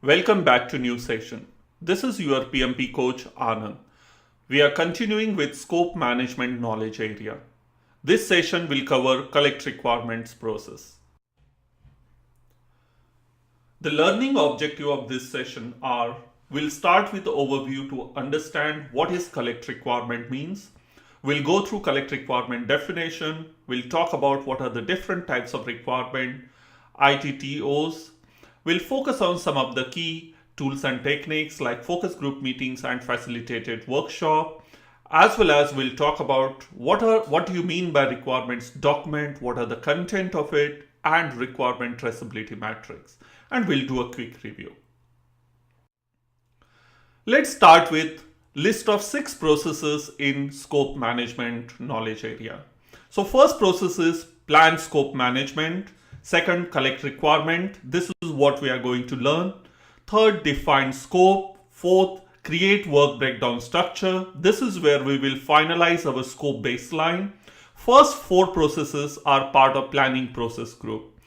Welcome back to new session. This is your PMP coach Anand. We are continuing with scope management knowledge area. This session will cover collect requirements process. The learning objective of this session are we'll start with the overview to understand what is collect requirement means. We'll go through collect requirement definition. We'll talk about what are the different types of requirement, ITTOs. We'll focus on some of the key tools and techniques like focus group meetings and facilitated workshop, as well as we'll talk about what do you mean by requirements document, what are the content of it, and requirement traceability matrix. And we'll do a quick review. Let's start with list of 6 processes in scope management knowledge area. So first process is plan scope management. Second, collect requirement. This is what we are going to learn. Third, define scope. Fourth, create work breakdown structure. This is where we will finalize our scope baseline. First 4 processes are part of planning process group.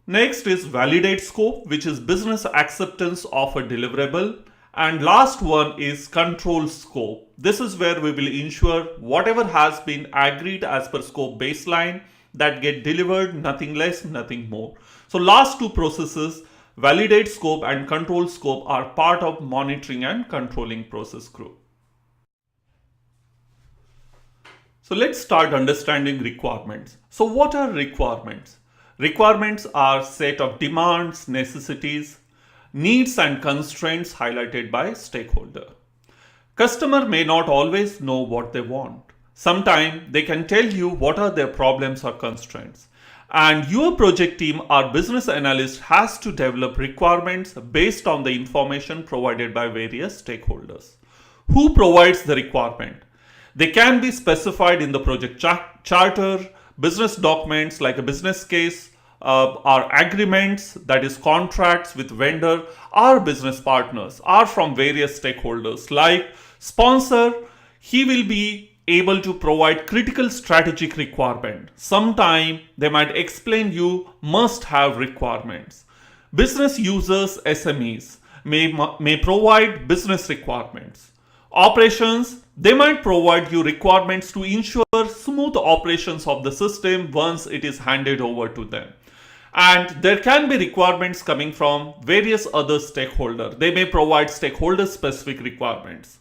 Next is validate scope, which is business acceptance of a deliverable. And last one is control scope. This is where we will ensure whatever has been agreed as per scope baseline that get delivered, nothing less, nothing more. So last 2 processes, validate scope and control scope, are part of monitoring and controlling process group. So let's start understanding requirements. So what are requirements? Requirements are set of demands, necessities, needs and constraints highlighted by stakeholder. Customer may not always know what they want. Sometimes they can tell you what are their problems or constraints. And your project team or business analyst has to develop requirements based on the information provided by various stakeholders. Who provides the requirement? They can be specified in the project charter, business documents like a business case, or agreements, that is contracts with vendor or business partners, or from various stakeholders like sponsor. He will be able to provide critical strategic requirement. Sometime they might explain you must have requirements. Business users, SMEs, may provide business requirements. Operations, they might provide you requirements to ensure smooth operations of the system once it is handed over to them. And there can be requirements coming from various other stakeholders. They may provide stakeholder specific requirements.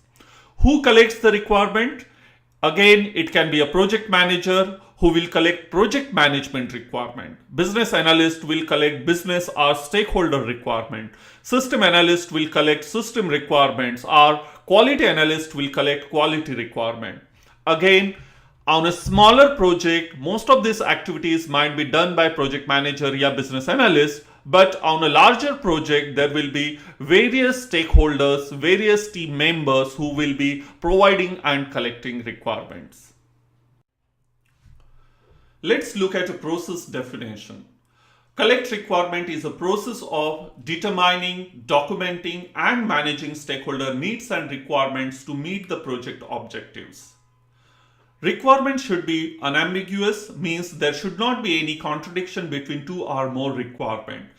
Who collects the requirement? Again, it can be a project manager who will collect project management requirement. Business analyst will collect business or stakeholder requirement. System analyst will collect system requirements, or quality analyst will collect quality requirement. Again, on a smaller project, most of these activities might be done by project manager or business analyst, but on a larger project, there will be various stakeholders, various team members who will be providing and collecting requirements. Let's look at a process definition. Collect requirement is a process of determining, documenting, and managing stakeholder needs and requirements to meet the project objectives. Requirement should be unambiguous, means there should not be any contradiction between 2 or more requirements.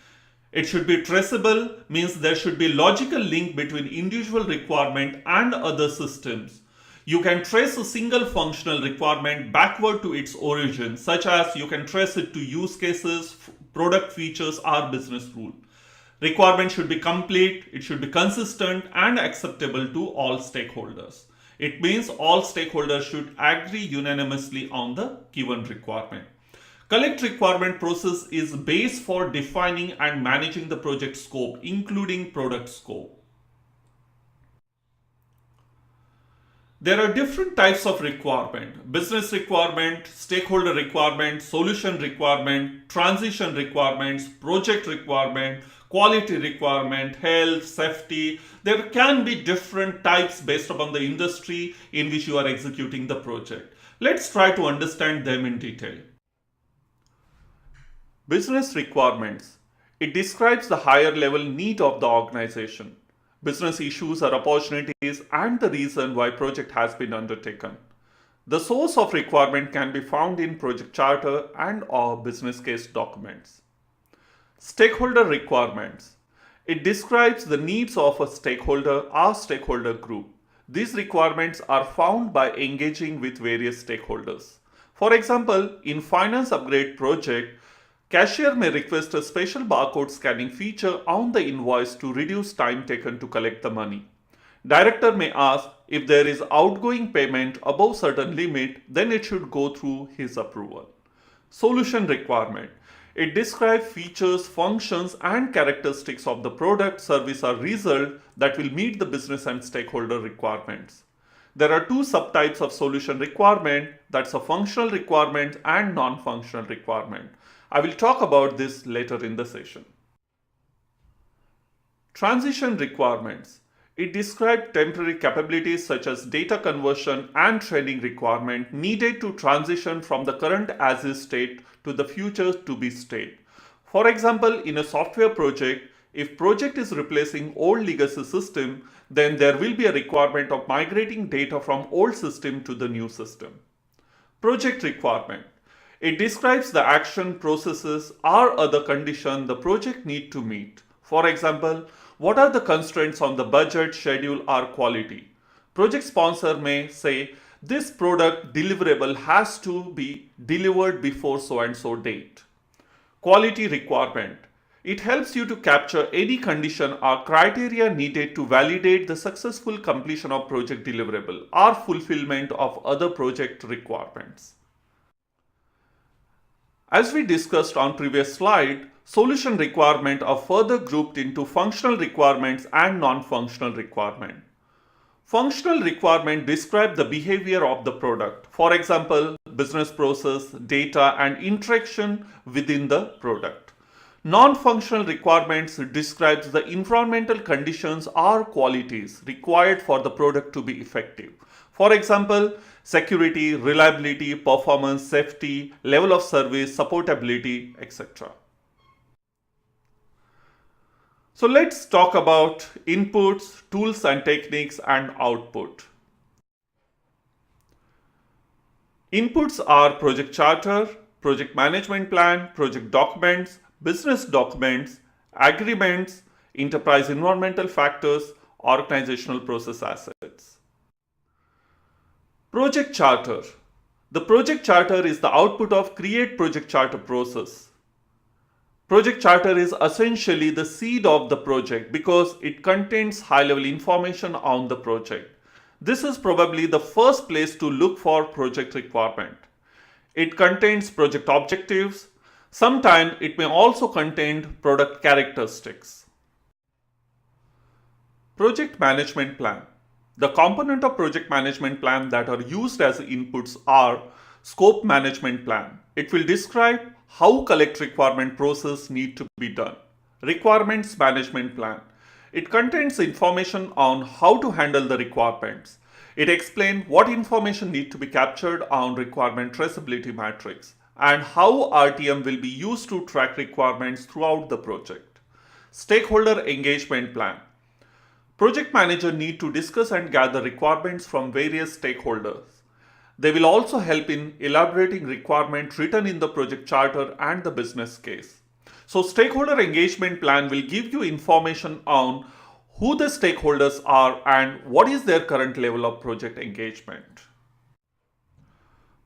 It should be traceable, means there should be logical link between individual requirement and other systems. You can trace a single functional requirement backward to its origin, such as you can trace it to use cases, product features, or business rule. Requirement should be complete, it should be consistent and acceptable to all stakeholders. It means all stakeholders should agree unanimously on the given requirement. Collect requirement process is base for defining and managing the project scope, including product scope. There are different types of requirement: business requirement, stakeholder requirement, solution requirement, transition requirements, project requirement, quality requirement, health, safety. There can be different types based upon the industry in which you are executing the project. Let's try to understand them in detail. Business requirements. It describes the higher level need of the organization, business issues or opportunities, and the reason why project has been undertaken. The source of requirement can be found in project charter and or business case documents. Stakeholder requirements. It describes the needs of a stakeholder or stakeholder group. These requirements are found by engaging with various stakeholders. For example, in finance upgrade project, cashier may request a special barcode scanning feature on the invoice to reduce time taken to collect the money. Director may ask if there is outgoing payment above certain limit, then it should go through his approval. Solution requirement. It describes features, functions, and characteristics of the product, service, or result that will meet the business and stakeholder requirements. There are two subtypes of solution requirement, that's a functional requirement and non-functional requirement. I will talk about this later in the session. Transition requirements. It describes temporary capabilities such as data conversion and training requirement needed to transition from the current as-is state to the future to-be state. For example, in a software project, if project is replacing old legacy system, then there will be a requirement of migrating data from old system to the new system. Project requirement. It describes the action, processes, or other conditions the project need to meet. For example, what are the constraints on the budget, schedule, or quality? Project sponsor may say, this product deliverable has to be delivered before so and so date. Quality requirement. It helps you to capture any condition or criteria needed to validate the successful completion of project deliverable or fulfillment of other project requirements. As we discussed on previous slide, solution requirements are further grouped into functional requirements and non-functional requirements. Functional requirements describe the behavior of the product. For example, business process, data, and interaction within the product. Non-functional requirements describes the environmental conditions or qualities required for the product to be effective. For example, security, reliability, performance, safety, level of service, supportability, etc. So let's talk about inputs, tools and techniques, and output. Inputs are project charter, project management plan, project documents, business documents, agreements, enterprise environmental factors, organizational process assets. Project charter. The project charter is the output of create project charter process. Project charter is essentially the seed of the project because it contains high-level information on the project. This is probably the first place to look for project requirement. It contains project objectives. Sometimes it may also contain product characteristics. Project management plan. The component of project management plan that are used as inputs are scope management plan. It will describe how collect requirement process need to be done. Requirements management plan. It contains information on how to handle the requirements. It explains what information need to be captured on requirement traceability matrix and how RTM will be used to track requirements throughout the project. Stakeholder engagement plan. Project manager need to discuss and gather requirements from various stakeholders. They will also help in elaborating requirements written in the project charter and the business case. So stakeholder engagement plan will give you information on who the stakeholders are and what is their current level of project engagement.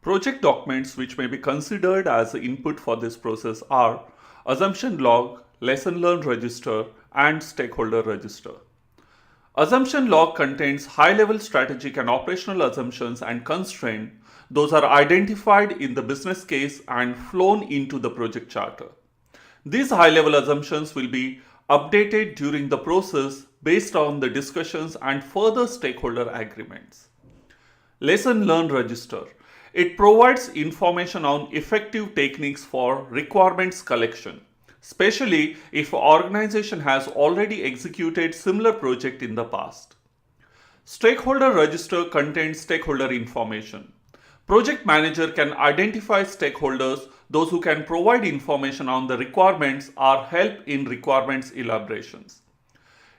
Project documents which may be considered as input for this process are assumption log, lesson learned register, and stakeholder register. Assumption log contains high-level strategic and operational assumptions and constraints. Those are identified in the business case and flown into the project charter. These high-level assumptions will be updated during the process based on the discussions and further stakeholder agreements. Lesson learned register. It provides information on effective techniques for requirements collection, especially if an organization has already executed similar project in the past. Stakeholder register contains stakeholder information. Project manager can identify stakeholders, those who can provide information on the requirements or help in requirements elaborations.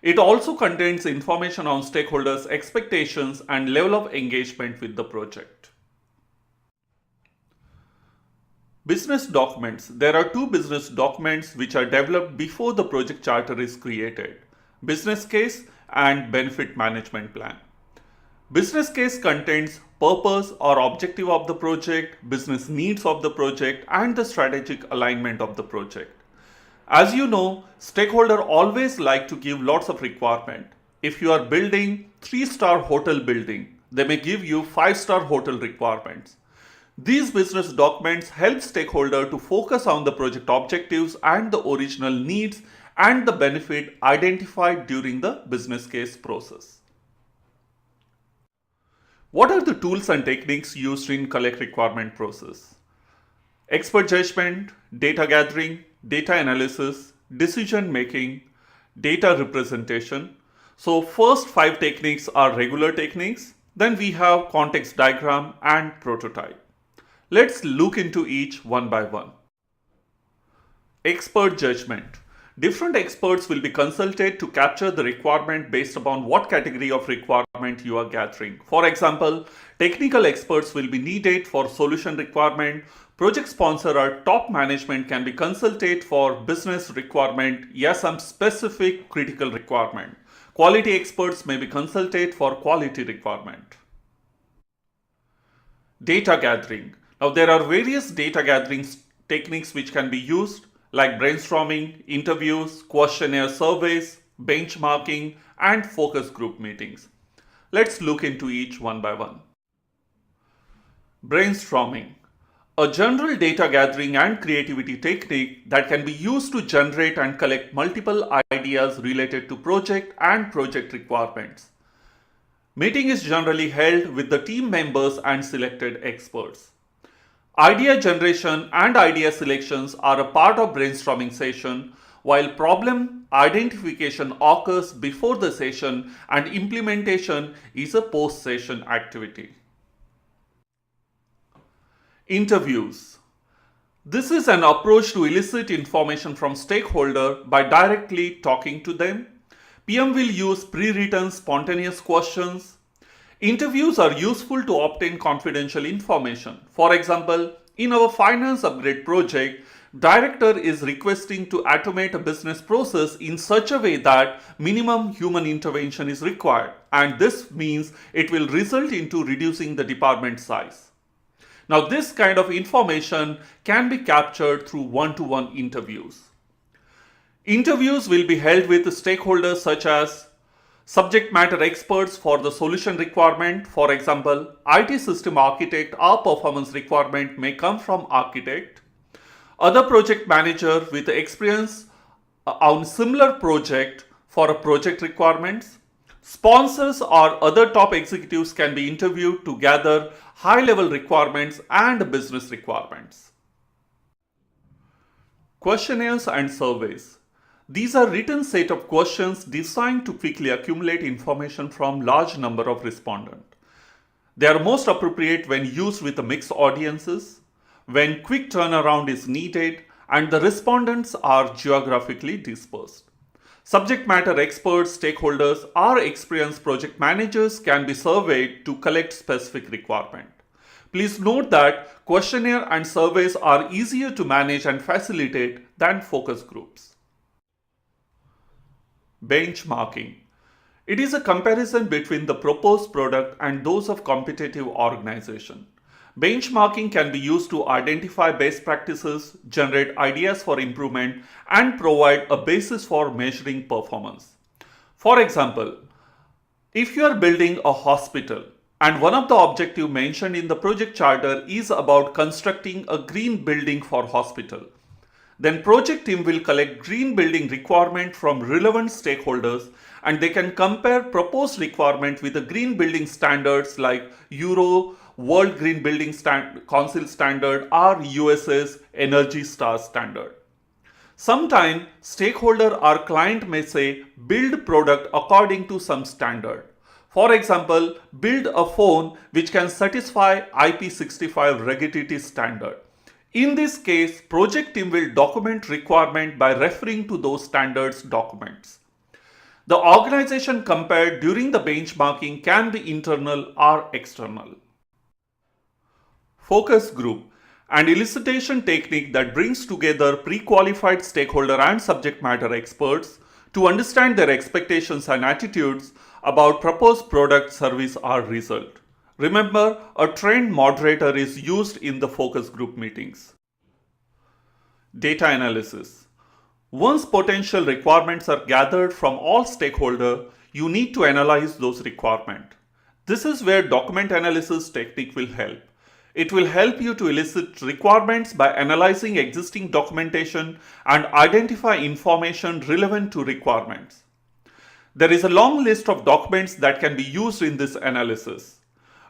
It also contains information on stakeholders' expectations and level of engagement with the project. Business documents. There are two business documents which are developed before the project charter is created: business case and benefit management plan. Business case contains purpose or objective of the project, business needs of the project, and the strategic alignment of the project. As you know, stakeholders always like to give lots of requirement. If you are building 3-star hotel building, they may give you 5-star hotel requirements. These business documents help stakeholders to focus on the project objectives and the original needs and the benefit identified during the business case process. What are the tools and techniques used in collect requirement process? Expert judgment, data gathering, data analysis, decision making, data representation. So first 5 techniques are regular techniques. Then we have context diagram and prototype. Let's look into each one by one. Expert judgment. Different experts will be consulted to capture the requirement based upon what category of requirement you are gathering. For example, technical experts will be needed for solution requirement. Project sponsor or top management can be consulted for business requirement, yes, some specific critical requirement. Quality experts may be consulted for quality requirement. Data gathering. Now there are various data gathering techniques which can be used, like brainstorming, interviews, questionnaire surveys, benchmarking, and focus group meetings. Let's look into each one by one. Brainstorming. A general data gathering and creativity technique that can be used to generate and collect multiple ideas related to project and project requirements. Meeting is generally held with the team members and selected experts. Idea generation and idea selections are a part of brainstorming session, while problem identification occurs before the session and implementation is a post-session activity. Interviews. This is an approach to elicit information from stakeholders by directly talking to them. PM will use pre-written spontaneous questions. Interviews are useful to obtain confidential information. For example, in our finance upgrade project, director is requesting to automate a business process in such a way that minimum human intervention is required, and this means it will result into reducing the department size. Now, this kind of information can be captured through one-to-one interviews. Interviews will be held with stakeholders such as subject matter experts for the solution requirement. For example, IT system architect or performance requirement may come from architect. Other project manager with experience on similar project for a project requirements. Sponsors or other top executives can be interviewed to gather high-level requirements and business requirements. Questionnaires and surveys. These are written set of questions designed to quickly accumulate information from large number of respondents. They are most appropriate when used with mixed audiences, when quick turnaround is needed, and the respondents are geographically dispersed. Subject matter experts, stakeholders, or experienced project managers can be surveyed to collect specific requirement. Please note that questionnaire and surveys are easier to manage and facilitate than focus groups. Benchmarking. It is a comparison between the proposed product and those of competitive organization. Benchmarking can be used to identify best practices, generate ideas for improvement, and provide a basis for measuring performance. For example, if you are building a hospital and one of the objectives mentioned in the project charter is about constructing a green building for hospital, then project team will collect green building requirement from relevant stakeholders, and they can compare proposed requirement with the green building standards like Euro, World Green Building Council standard, or US's Energy Star standard. Sometimes stakeholder or client may say build product according to some standard. For example, build a phone which can satisfy IP65 rigidity standard. In this case, project team will document requirement by referring to those standards documents. The organization compared during the benchmarking can be internal or external. Focus group. An elicitation technique that brings together pre-qualified stakeholder and subject matter experts to understand their expectations and attitudes about proposed product, service, or result. Remember, a trained moderator is used in the focus group meetings. Data analysis. Once potential requirements are gathered from all stakeholders, you need to analyze those requirements. This is where document analysis technique will help. It will help you to elicit requirements by analyzing existing documentation and identify information relevant to requirements. There is a long list of documents that can be used in this analysis.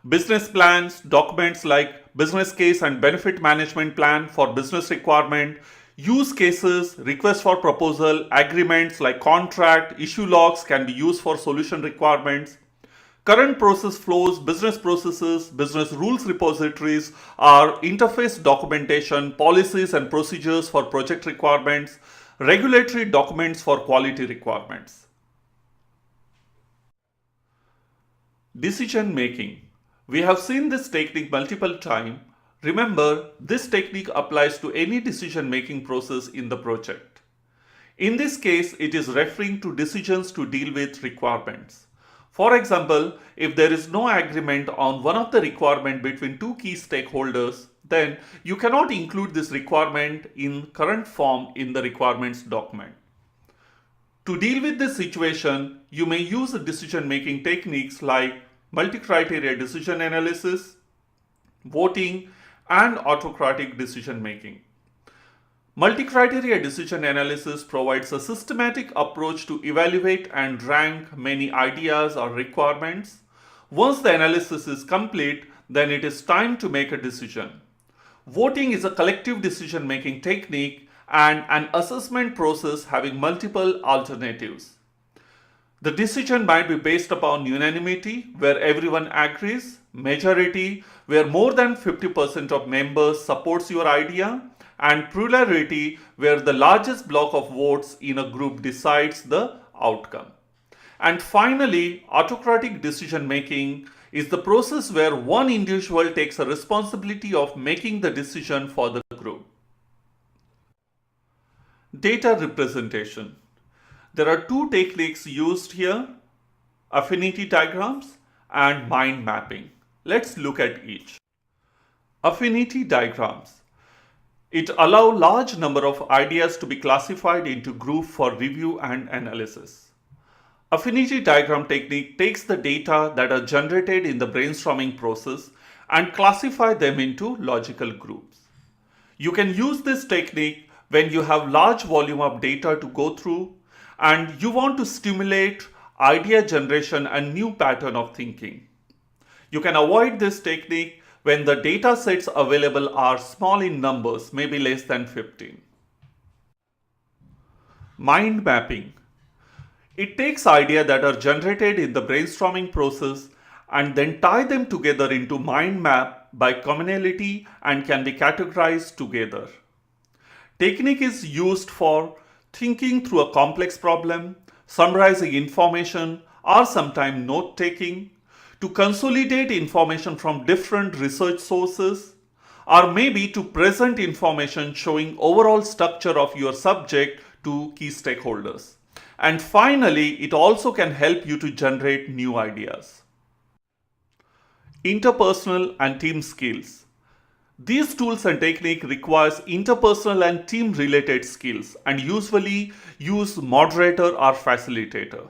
Business plans, documents like business case and benefit management plan for business requirement, use cases, request for proposal, agreements like contract, issue logs can be used for solution requirements. Current process flows, business processes, business rules repositories are interface documentation, policies and procedures for project requirements, regulatory documents for quality requirements. Decision making. We have seen this technique multiple times. Remember, this technique applies to any decision making process in the project. In this case, it is referring to decisions to deal with requirements. For example, if there is no agreement on one of the requirements between two key stakeholders, then you cannot include this requirement in current form in the requirements document. To deal with this situation, you may use decision-making techniques like multi-criteria decision analysis, voting, and autocratic decision-making. Multi-criteria decision analysis provides a systematic approach to evaluate and rank many ideas or requirements. Once the analysis is complete, then it is time to make a decision. Voting is a collective decision-making technique and an assessment process having multiple alternatives. The decision might be based upon unanimity, where everyone agrees, majority, where more than 50% of members supports your idea, and plurality, where the largest block of votes in a group decides the outcome. And finally, autocratic decision making is the process where one individual takes a responsibility of making the decision for the group. Data representation. There are two techniques used here, affinity diagrams and mind mapping. Let's look at each. Affinity diagrams. It allows large number of ideas to be classified into groups for review and analysis. Affinity diagram technique takes the data that are generated in the brainstorming process and classify them into logical groups. You can use this technique when you have large volume of data to go through and you want to stimulate idea generation and new pattern of thinking. You can avoid this technique when the data sets available are small in numbers, maybe less than 15. Mind mapping. It takes ideas that are generated in the brainstorming process and then tie them together into mind map by commonality and can be categorized together. Technique is used for thinking through a complex problem, summarizing information, or sometimes note taking, to consolidate information from different research sources, or maybe to present information showing overall structure of your subject to key stakeholders. And finally, it also can help you to generate new ideas. Interpersonal and team skills. These tools and technique requires interpersonal and team related skills and usually use moderator or facilitator.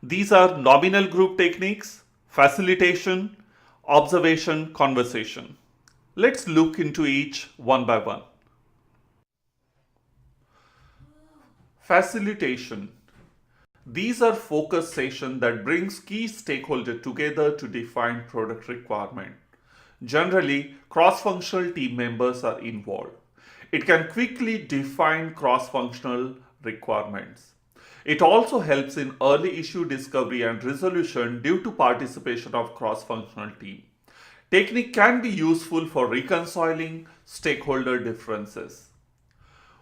These are nominal group techniques, facilitation, observation, conversation. Let's look into each one by one. Facilitation. These are focus sessions that brings key stakeholders together to define product requirement. Generally, cross-functional team members are involved. It can quickly define cross-functional requirements. It also helps in early issue discovery and resolution due to participation of cross-functional team. Technique can be useful for reconciling stakeholder differences.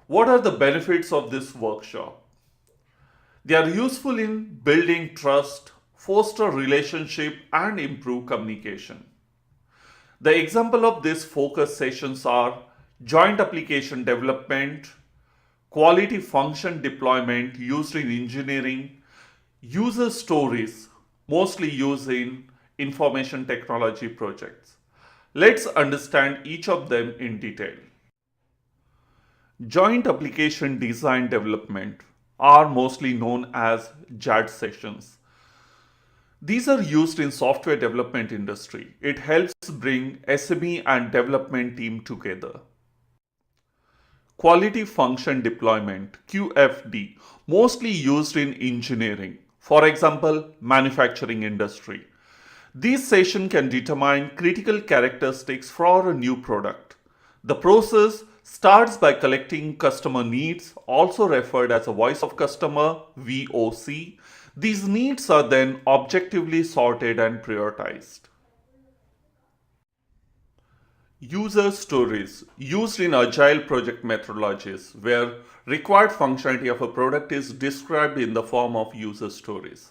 What are the benefits of this workshop? They are useful in building trust, foster relationship, and improve communication. The example of these focus sessions are joint application development, quality function deployment used in engineering, user stories, mostly used in information technology projects. Let's understand each of them in detail. Joint application design development are mostly known as JAD sessions. These are used in software development industry. It helps bring SME and development team together. Quality function deployment QFD, mostly used in engineering, for example manufacturing industry. This session can determine critical characteristics for a new product. The process starts by collecting customer needs, also referred as a voice of customer VOC. These needs are then objectively sorted and prioritized. User stories used in agile project methodologies where required functionality of a product is described in the form of user stories.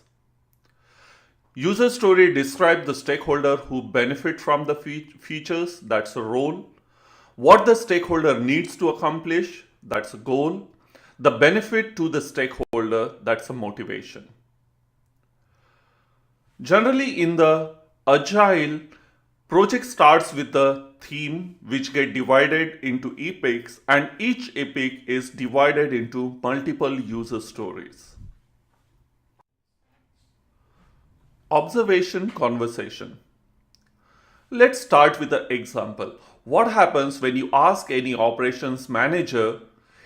User story describes the stakeholder who benefit from the features, that's a role. What the stakeholder needs to accomplish, that's a goal. The benefit to the stakeholder, that's a motivation. Generally in the agile, project starts with a theme which get divided into epics, and each epic is divided into multiple user stories. Observation conversation. Let's start with the example. What happens when you ask any operations manager,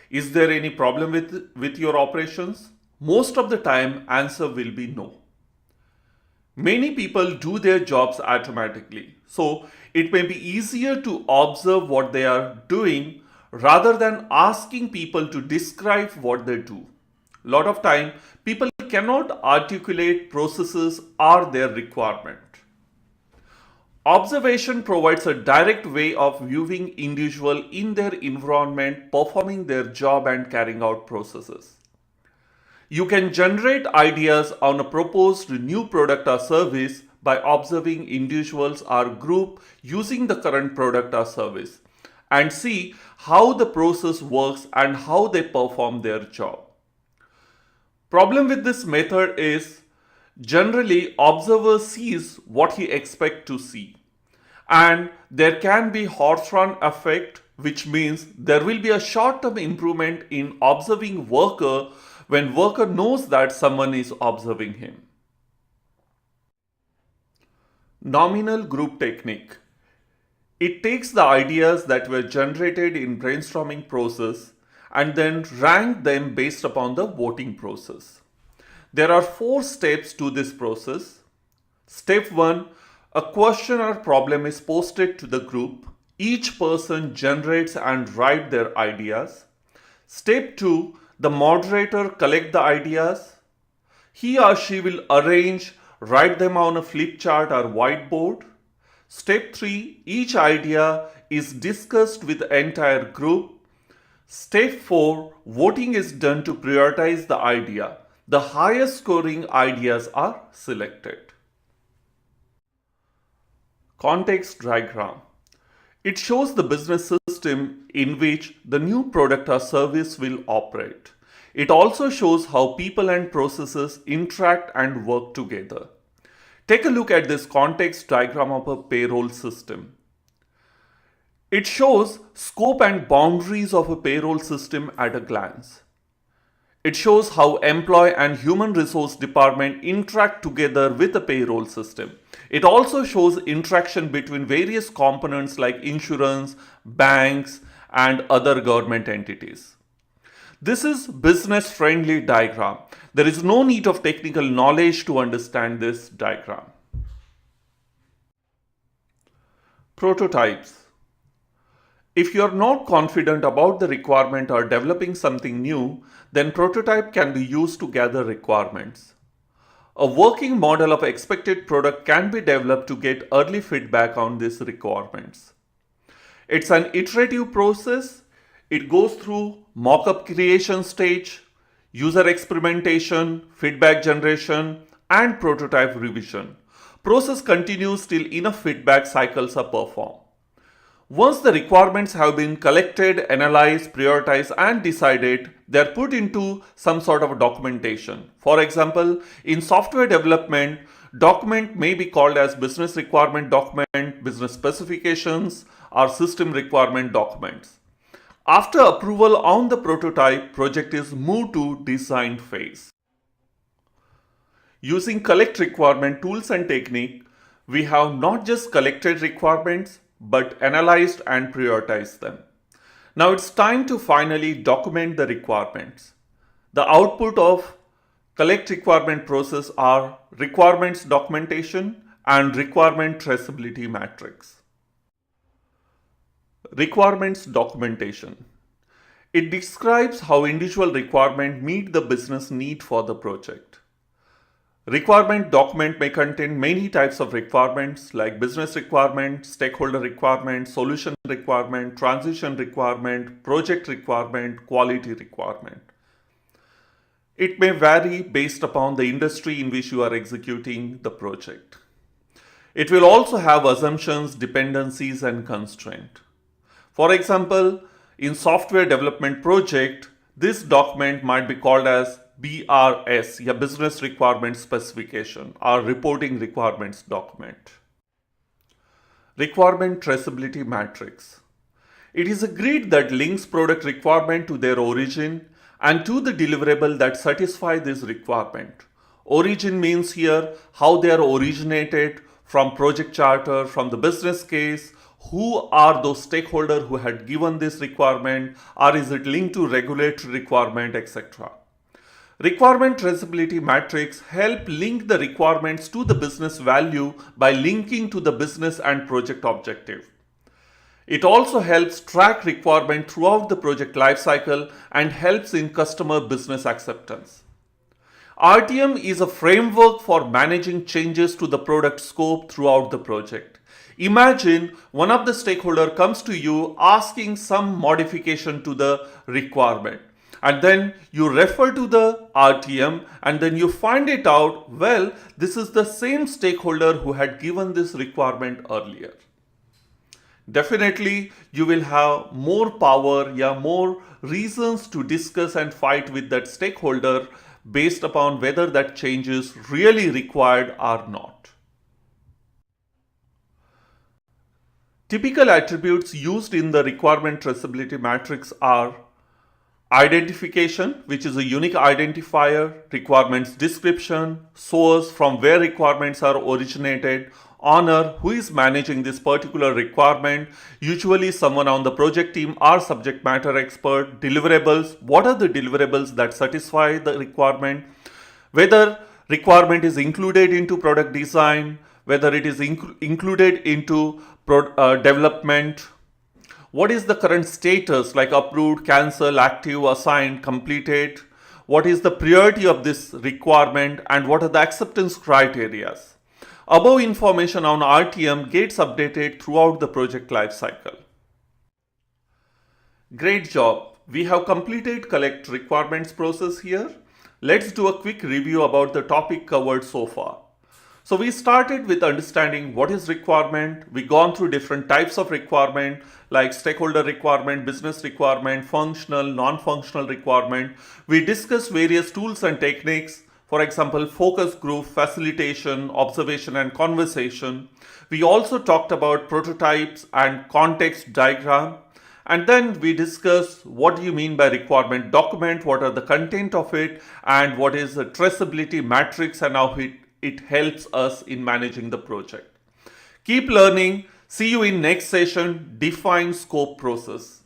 is there any problem with your operations? Most of the time, answer will be no. Many people do their jobs automatically, so it may be easier to observe what they are doing rather than asking people to describe what they do. A lot of time, people cannot articulate processes or their requirement. Observation provides a direct way of viewing individual in their environment, performing their job and carrying out processes. You can generate ideas on a proposed new product or service by observing individuals or group using the current product or service and see how the process works and how they perform their job. Problem with this method is generally observer sees what he expects to see, and there can be horse run effect, which means there will be a short-term improvement in observing worker when worker knows that someone is observing him. Nominal group technique. It takes the ideas that were generated in brainstorming process and then rank them based upon the voting process. There are 4 steps to this process. Step 1, a question or problem is posted to the group. Each person generates and writes their ideas. Step 2, the moderator collects the ideas. He or she will arrange, write them on a flip chart or whiteboard. Step 3, each idea is discussed with the entire group. Step 4, voting is done to prioritize the idea. The highest scoring ideas are selected. Context diagram. It shows the business system in which the new product or service will operate. It also shows how people and processes interact and work together. Take a look at this context diagram of a payroll system. It shows scope and boundaries of a payroll system at a glance. It shows how employee and human resource department interact together with the payroll system. It also shows interaction between various components like insurance, banks, and other government entities. This is business-friendly diagram. There is no need of technical knowledge to understand this diagram. Prototypes. If you are not confident about the requirement or developing something new, then prototype can be used to gather requirements. A working model of expected product can be developed to get early feedback on these requirements. It's an iterative process. It goes through mock-up creation stage, user experimentation, feedback generation, and prototype revision. Process continues till enough feedback cycles are performed. Once the requirements have been collected, analyzed, prioritized, and decided, they are put into some sort of documentation. For example, in software development, document may be called as business requirement document, business specifications, or system requirement documents. After approval on the prototype, project is moved to design phase. Using collect requirement tools and technique, we have not just collected requirements, but analyzed and prioritized them. Now it's time to finally document the requirements. The output of collect requirement process are requirements documentation and requirement traceability matrix. Requirements documentation. It describes how individual requirements meet the business need for the project. Requirement document may contain many types of requirements like business requirement, stakeholder requirement, solution requirement, transition requirement, project requirement, quality requirement. It may vary based upon the industry in which you are executing the project. It will also have assumptions, dependencies, and constraints. For example, in software development project, this document might be called as BRS, a business requirement specification, or reporting requirements document. Requirement traceability matrix. It is a grid that links product requirement to their origin and to the deliverable that satisfy this requirement. Origin means here how they are originated from project charter, from the business case, who are those stakeholders who had given this requirement, or is it linked to regulatory requirement, etc. Requirement traceability matrix help link the requirements to the business value by linking to the business and project objective. It also helps track requirement throughout the project lifecycle and helps in customer business acceptance. RTM is a framework for managing changes to the product scope throughout the project. Imagine one of the stakeholder comes to you asking some modification to the requirement. And then you refer to the RTM and then you find it out, well, this is the same stakeholder who had given this requirement earlier. Definitely, you will have more power, more reasons to discuss and fight with that stakeholder based upon whether that change is really required or not. Typical attributes used in the requirement traceability matrix are identification, which is a unique identifier, requirements description, source from where requirements are originated, owner, who is managing this particular requirement, usually someone on the project team or subject matter expert, deliverables, what are the deliverables that satisfy the requirement, whether requirement is included into product design, whether it is included into development, what is the current status like approved, cancel, active, assigned, completed, what is the priority of this requirement, and what are the acceptance criteria. Above information on RTM gets updated throughout the project lifecycle. Great job. We have completed collect requirements process here. Let's do a quick review about the topic covered so far. So we started with understanding what is requirement. We gone through different types of requirement like stakeholder requirement, business requirement, functional, non-functional requirement. We discussed various tools and techniques. For example, focus group, facilitation, observation, and conversation. We also talked about prototypes and context diagram. And then we discussed what do you mean by requirement document, what are the content of it, and what is the traceability matrix and how it helps us in managing the project. Keep learning. See you in next session, define scope process.